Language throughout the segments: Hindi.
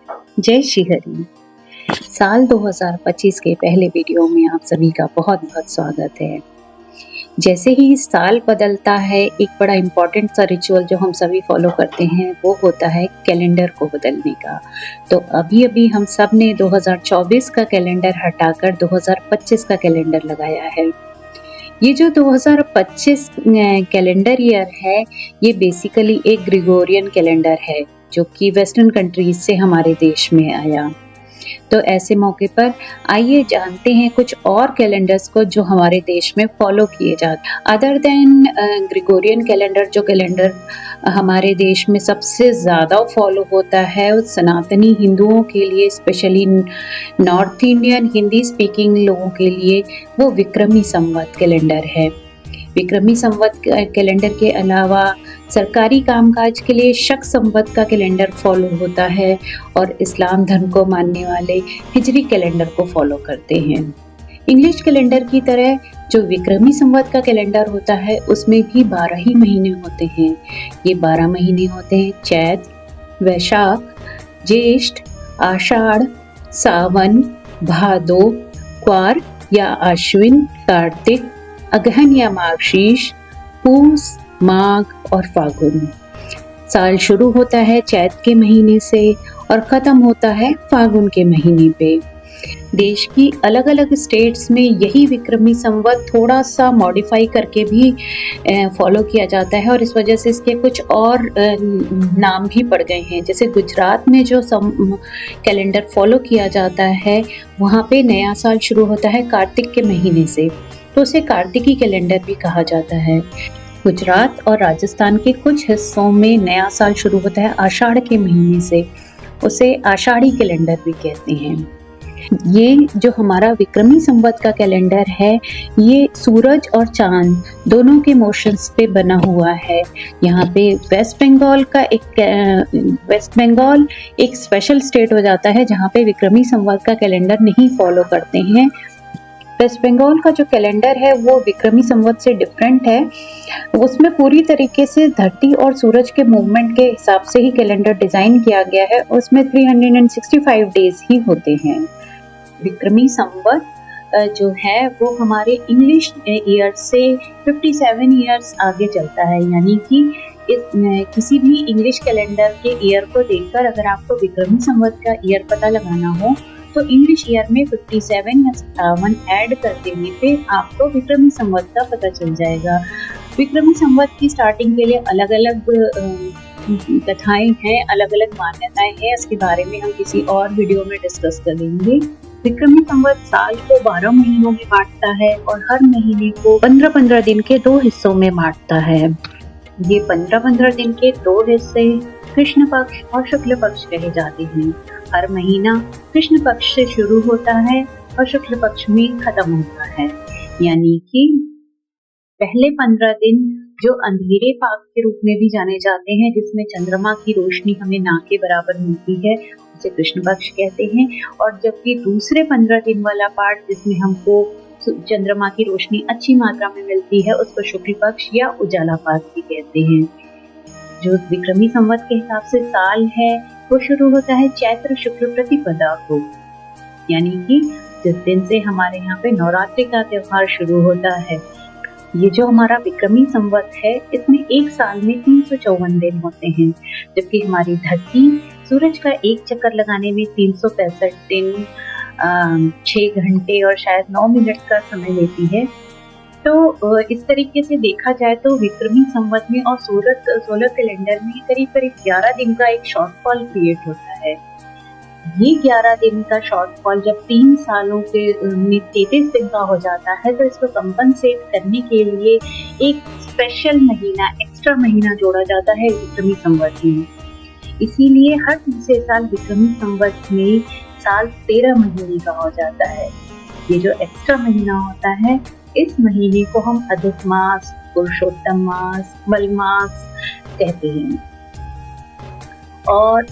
जय श्री हरि। साल 2025 के पहले वीडियो में आप सभी का बहुत बहुत स्वागत है। जैसे ही साल बदलता है, एक बड़ा इम्पोर्टेंट सा रिचुअल जो हम सभी फॉलो करते हैं वो होता है कैलेंडर को बदलने का। तो अभी हम सब ने 2024 का कैलेंडर हटाकर 2025 का कैलेंडर लगाया है। ये जो 2025 कैलेंडर ईयर है, ये बेसिकली एक ग्रेगोरियन कैलेंडर है जो कि वेस्टर्न कंट्रीज से हमारे देश में आया। तो ऐसे मौके पर आइए जानते हैं कुछ और कैलेंडर्स को जो हमारे देश में फॉलो किए जाते हैं। अदर देन ग्रेगोरियन कैलेंडर, जो कैलेंडर हमारे देश में सबसे ज़्यादा फॉलो होता है सनातनी हिंदुओं के लिए, specially north Indian Hindi speaking लोगों के लिए, वो विक्रमी संवत कैलेंडर है। विक्रमी संवत कैलेंडर के अलावा सरकारी कामकाज के लिए शक संवत का कैलेंडर फॉलो होता है और इस्लाम धर्म को मानने वाले हिजरी कैलेंडर को फॉलो करते हैं। इंग्लिश कैलेंडर की तरह जो विक्रमी संवत का कैलेंडर होता है उसमें भी 12 ही महीने होते हैं। ये 12 महीने होते हैं चैत, वैशाख, ज्येष्ठ, आषाढ़, सावन, भादो, क्वार या आश्विन, कार्तिक, अगहन या मार्गशीर्ष, पूस, माघ और फागुन। साल शुरू होता है चैत के महीने से और ख़त्म होता है फागुन के महीने पे। देश की अलग अलग स्टेट्स में यही विक्रमी संवत थोड़ा सा मॉडिफाई करके भी फॉलो किया जाता है और इस वजह से इसके कुछ और नाम भी पड़ गए हैं। जैसे गुजरात में जो कैलेंडर फॉलो किया जाता है, वहाँ पे नया साल शुरू होता है कार्तिक के महीने से, तो उसे कार्तिकी कैलेंडर भी कहा जाता है। गुजरात और राजस्थान के कुछ हिस्सों में नया साल शुरू होता है आषाढ़ के महीने से, उसे आषाढ़ी कैलेंडर भी कहते हैं। ये जो हमारा विक्रमी संवत का कैलेंडर है, ये सूरज और चांद दोनों के मोशंस पे बना हुआ है। यहाँ पे वेस्ट बंगाल एक स्पेशल स्टेट हो जाता है जहाँ पे विक्रमी संवत का कैलेंडर नहीं फॉलो करते हैं। वेस्ट बंगाल का जो कैलेंडर है वो विक्रमी संवत से डिफरेंट है। उसमें पूरी तरीके से धरती और सूरज के मूवमेंट के हिसाब से ही कैलेंडर डिज़ाइन किया गया है। उसमें 365 डेज ही होते हैं। विक्रमी संवत जो है वो हमारे इंग्लिश ईयर से 57 ईयर्स आगे चलता है। यानी कि किसी भी इंग्लिश कैलेंडर के ईयर को देखकर अगर आपको विक्रमी संवत का ईयर पता लगाना हो तो इंग्लिश ईयर में 57 या 57 ऐड कर देने पे आपको विक्रमी संवत का पता चल जाएगा। विक्रमी संवत की स्टार्टिंग के लिए अलग अलग कथाएं हैं, अलग अलग मान्यताएं हैं। इसके बारे में हम किसी और वीडियो में डिस्कस करेंगे। विक्रमी संवत साल को 12 महीनों में बांटता है और हर महीने को 15-15 दिन के 2 हिस्सों में बांटता है। ये 15-15 दिन के 2 हिस्से कृष्ण पक्ष और शुक्ल पक्ष कहे जाते हैं। हर महीना कृष्ण पक्ष से शुरू होता है और शुक्ल पक्ष में खत्म होता है। यानी कि पहले 15 दिन जो अंधेरे पाक के रूप में भी जाने जाते हैं, जिसमें चंद्रमा की रोशनी हमें ना के बराबर मिलती है, उसे कृष्ण पक्ष कहते हैं। और जबकि दूसरे 15 दिन वाला पार्ट जिसमें हमको चंद्रमा की रोशनी अच्छी मात्रा में मिलती है, उसको शुक्ल पक्ष या उजाला पाक भी कहते हैं। जो विक्रमी संवत के हिसाब से साल है वो शुरू होता है चैत्र शुक्ल प्रतिपदा को, यानी कि जिस दिन से हमारे यहाँ पे नवरात्रि का त्योहार शुरू होता है। ये जो हमारा विक्रमी संवत है, इसमें एक साल में 354 दिन होते हैं, जबकि हमारी धरती सूरज का एक चक्कर लगाने में 365 दिन 6 घंटे और शायद 9 मिनट का समय लेती है। तो इस तरीके से देखा जाए तो विक्रमी संवत में और सोलर कैलेंडर में करीब 11 दिन का एक शॉर्टफॉल क्रिएट होता है। ये 11 दिन का शॉर्टफॉल जब 3 सालों के में 33 दिन का हो जाता है, तो इसको कंपनसेट करने के लिए एक स्पेशल महीना, एक्स्ट्रा महीना जोड़ा जाता है विक्रमी संवत में। इसीलिए हर तीसरे साल विक्रमी संवत में साल 13 महीने का हो जाता है। ये जो एक्स्ट्रा महीना होता है, इस महीने को हम अधिक मास, पुरुषोत्तम मास, मलमास कहते हैं। और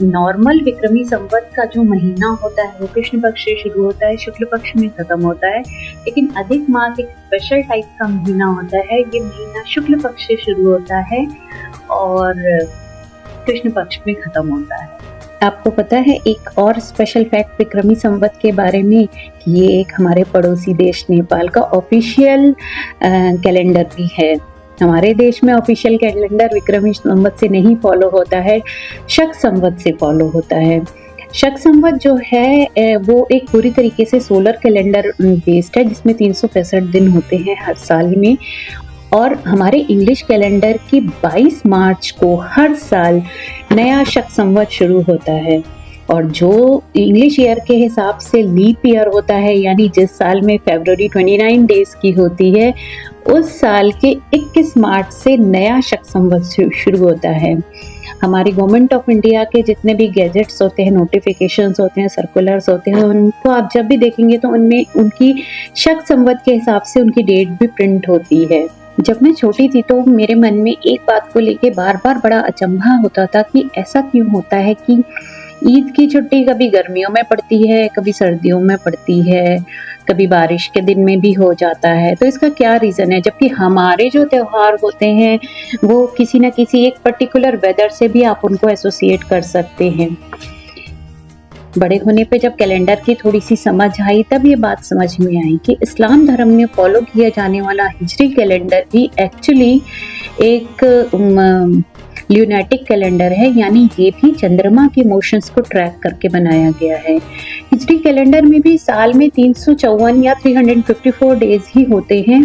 नॉर्मल विक्रमी संवत का जो महीना होता है वो कृष्ण पक्ष से शुरू होता है, शुक्ल पक्ष में खत्म होता है। लेकिन अधिक मास एक स्पेशल टाइप का महीना होता है। ये महीना शुक्ल पक्ष से शुरू होता है और कृष्ण पक्ष में खत्म होता है। आपको पता है एक और स्पेशल फैक्ट विक्रमी संवत के बारे में कि ये एक हमारे पड़ोसी देश नेपाल का ऑफिशियल कैलेंडर भी है। हमारे देश में ऑफिशियल कैलेंडर विक्रमी संवत से नहीं फॉलो होता है, शक संवत से फॉलो होता है। शक संवत जो है वो एक पूरी तरीके से सोलर कैलेंडर बेस्ड है, जिसमें 365 दिन होते हैं हर साल में। और हमारे इंग्लिश कैलेंडर की 22 मार्च को हर साल नया शक संवत शुरू होता है। और जो इंग्लिश ईयर के हिसाब से लीप ईयर होता है, यानी जिस साल में फरवरी 29 डेज की होती है, उस साल के 21 मार्च से नया शक संवत शुरू होता है। हमारी गवर्नमेंट ऑफ इंडिया के जितने भी गैजेट्स होते हैं, नोटिफिकेशंस होते हैं, सर्कुलर्स होते हैं, उनको आप जब भी देखेंगे तो उनमें उनकी शक संवत के हिसाब से उनकी डेट भी प्रिंट होती है। जब मैं छोटी थी तो मेरे मन में एक बात को लेके बार बार बड़ा अचंभा होता था कि ऐसा क्यों होता है कि ईद की छुट्टी कभी गर्मियों में पड़ती है, कभी सर्दियों में पड़ती है, कभी बारिश के दिन में भी हो जाता है। तो इसका क्या रीज़न है, जबकि हमारे जो त्यौहार होते हैं वो किसी न किसी एक पर्टिकुलर वेदर से भी आप उनको एसोसिएट कर सकते हैं। बड़े होने पे जब कैलेंडर की थोड़ी सी समझ आई, तब ये बात समझ में आई कि इस्लाम धर्म में फॉलो किया जाने वाला हिजरी कैलेंडर भी एक्चुअली एक ल्यूनेटिक कैलेंडर है, यानी ये भी चंद्रमा के मोशंस को ट्रैक करके बनाया गया है। हिजरी कैलेंडर में भी साल में 354 या 354 डेज ही होते हैं,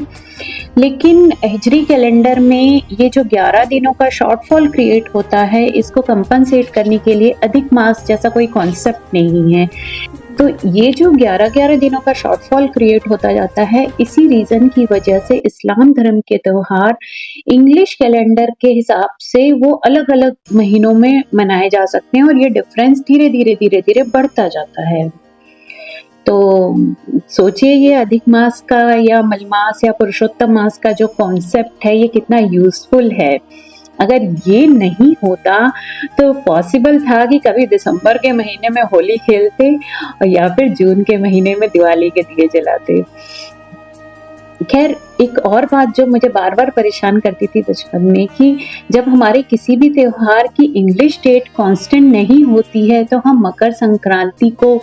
लेकिन हिजरी कैलेंडर में ये जो 11 दिनों का शॉर्टफॉल क्रिएट होता है, इसको कंपनसेट करने के लिए अधिक मास जैसा कोई कॉन्सेप्ट नहीं है। तो ये जो 11-11 दिनों का शॉर्टफॉल क्रिएट होता जाता है, इसी रीज़न की वजह से इस्लाम धर्म के त्यौहार इंग्लिश कैलेंडर के हिसाब से वो अलग अलग महीनों में मनाए जा सकते हैं, और ये डिफरेंस धीरे धीरे बढ़ता जाता है। तो सोचिए ये अधिक मास का या मलमास या पुरुषोत्तम मास का जो कॉन्सेप्ट है, ये कितना यूजफुल है। अगर ये नहीं होता तो पॉसिबल था कि कभी दिसंबर के महीने में होली खेलते और या फिर जून के महीने में दिवाली के दिए जलाते। खैर, एक और बात जो मुझे बार बार परेशान करती थी बचपन में, कि जब हमारे किसी भी त्योहार की इंग्लिश डेट कांस्टेंट नहीं होती है तो हम मकर संक्रांति को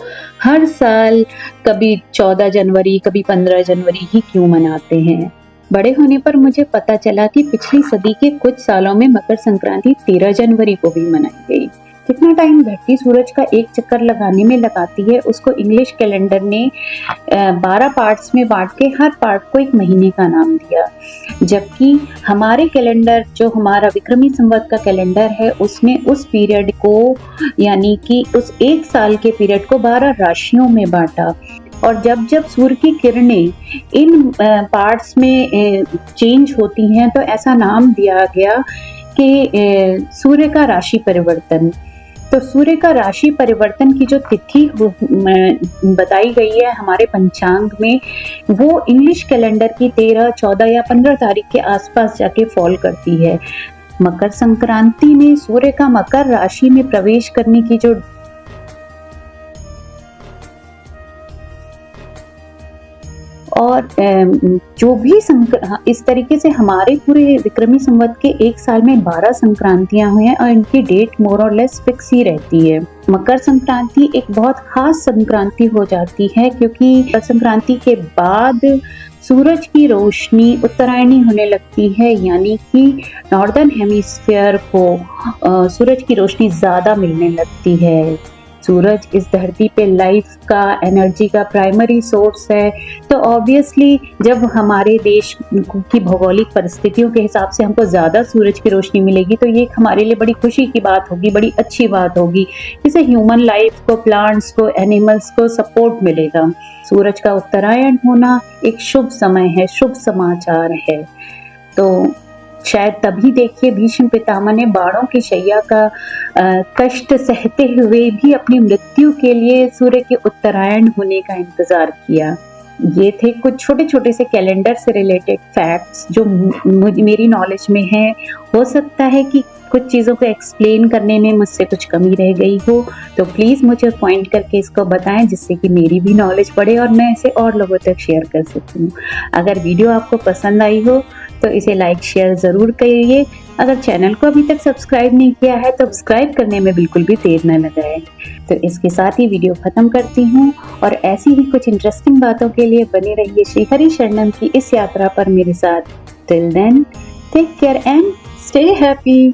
हर साल कभी 14 जनवरी कभी 15 जनवरी ही क्यों मनाते हैं। बड़े होने पर मुझे पता चला कि पिछली सदी के कुछ सालों में मकर संक्रांति 13 जनवरी को भी मनाई गई। कितना टाइम धरती सूरज का एक चक्कर लगाने में लगाती है, उसको इंग्लिश कैलेंडर ने 12 पार्ट्स में बांट के हर पार्ट को एक महीने का नाम दिया। जबकि हमारे कैलेंडर, जो हमारा विक्रमी संवत का कैलेंडर है, उसने उस पीरियड को, यानी कि उस एक साल के पीरियड को 12 राशियों में बांटा। और जब जब सूर्य की किरणें इन पार्ट्स में चेंज होती हैं तो ऐसा नाम दिया गया कि सूर्य का राशि परिवर्तन। तो सूर्य का राशि परिवर्तन की जो तिथि बताई गई है हमारे पंचांग में, वो इंग्लिश कैलेंडर की 13, 14 या 15 तारीख के आसपास जाके फॉल करती है। मकर संक्रांति में सूर्य का मकर राशि में प्रवेश करने की जो और जो भी इस तरीके से हमारे पूरे विक्रमी संवत के एक साल में 12 संक्रांतियां हुई हैं और इनकी डेट मोर और लेस फिक्स ही रहती है। मकर संक्रांति एक बहुत खास संक्रांति हो जाती है, क्योंकि मकर संक्रांति के बाद सूरज की रोशनी उत्तरायणी होने लगती है, यानी कि नॉर्दर्न हेमिस्फीयर को सूरज की रोशनी ज़्यादा मिलने लगती है। सूरज इस धरती पे लाइफ का, एनर्जी का प्राइमरी सोर्स है। तो ऑब्वियसली जब हमारे देश की भौगोलिक परिस्थितियों के हिसाब से हमको ज़्यादा सूरज की रोशनी मिलेगी तो ये हमारे लिए बड़ी खुशी की बात होगी, बड़ी अच्छी बात होगी। इससे ह्यूमन लाइफ को, प्लांट्स को, एनिमल्स को सपोर्ट मिलेगा। सूरज का उत्तरायण होना एक शुभ समय है, शुभ समाचार है। तो शायद तभी देखिए भीष्म पितामह ने बाणों की शैया का कष्ट सहते हुए भी अपनी मृत्यु के लिए सूर्य के उत्तरायण होने का इंतजार किया। ये थे कुछ छोटे छोटे से कैलेंडर से रिलेटेड फैक्ट्स जो मेरी नॉलेज में है। हो सकता है कि कुछ चीज़ों को एक्सप्लेन करने में मुझसे कुछ कमी रह गई हो, तो प्लीज़ मुझे पॉइंट करके इसको बताएं, जिससे कि मेरी भी नॉलेज बढ़े और मैं इसे और लोगों तक शेयर कर सकूं। अगर वीडियो आपको पसंद आई हो तो इसे लाइक शेयर ज़रूर करिए। अगर चैनल को अभी तक सब्सक्राइब नहीं किया है तो सब्सक्राइब करने में बिल्कुल भी देर न लगाएं। तो इसके साथ ही वीडियो खत्म करती हूँ और ऐसी ही कुछ इंटरेस्टिंग बातों के लिए बने रहिए श्री हरि शरणम की इस यात्रा पर मेरे साथ। Till then, take care and stay happy.